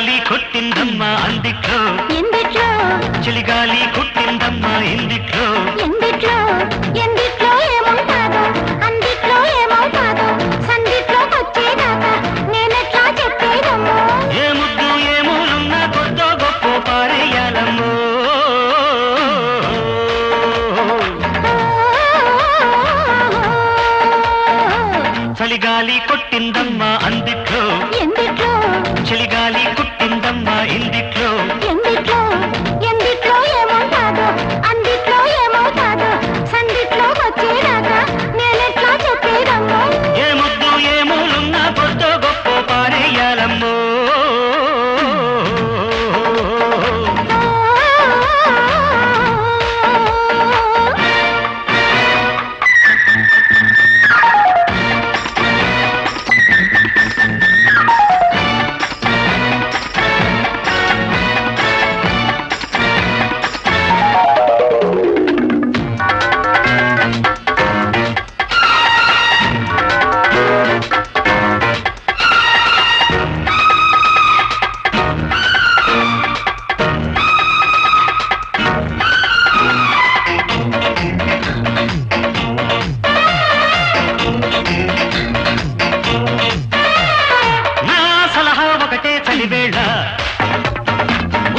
చలిగాలి కొట్టిందమ్మా అందిట్లో ఎందిట్లో చలిగాలి కొట్టిందమ్మా ఇందిట్లో ఎందిట్లో ఎందిట్లో ఏముంటాదో అందిట్లో ఏమవుతాదో సందిట్లోకి వచ్చేదాకా నేనెట్లా చెప్పేదమ్మో ఏ ముద్దు ఏ మూలున్న కొద్దో గొప్ప పారేయాలమ్మో చలిగాలి కొట్టిందమ్మా అందిట్లో ఎందిట్లో చలిగాలి కొట్టిందమ్మా ఇందిట్లో ఎందిట్లో ఎందిట్లో ఏముంటాదో అందిట్లో ఏమవుతాదో సందిట్లోకి వచ్చేదాకా నేనెట్లా చెప్పేదమ్మో ఏ ముద్దు ఏ మూలున్న కొద్దో గొప్ప పారేయాలమ్మో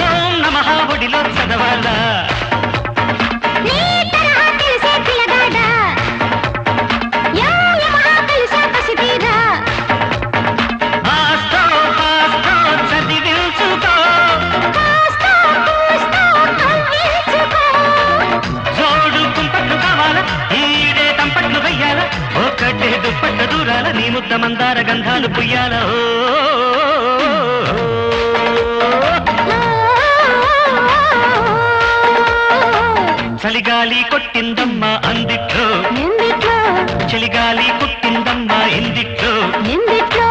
ఓం నమః ఒడిలో చదవాలా నీ తరహా తెలిసే పిల్లగాడా యా యమహా కలిసే పసితీరా ఆస్తో పాస్తో చదివించుకో కాస్తో కూస్తో కవ్వించుకో జోడు కుంపట్లు కావాలా ఈడే తంపట్లు వెయ్యాలా ఒకటే దుప్పట్ల దూరాల నీ ముద్ద మందార గంధాలు పుయ్యాల చలిగాలి కొట్టిందమ్మా అందిట్లో ఎందిట్లో చలిగాలి కొట్టిందమ్మా ఇందిట్లో ఎందిట్లో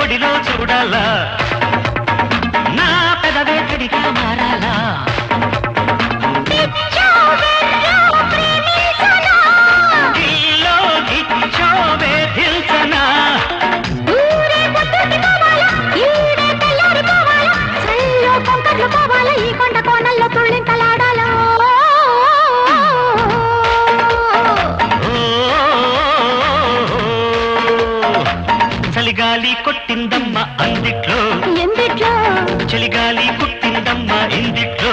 ఒడిలో చూడాలా నా పెదవే తడిగా మారాలా దిల్లో గిచ్చో వేధించనా ఈ కొండ కోణల్లో తుళ్ళింతలాడాలో చలిగాలి కొట్టిందమ్మా అందిట్లో ఎందిట్లో చలిగాలి కొట్టిందమ్మా ఇందిట్లో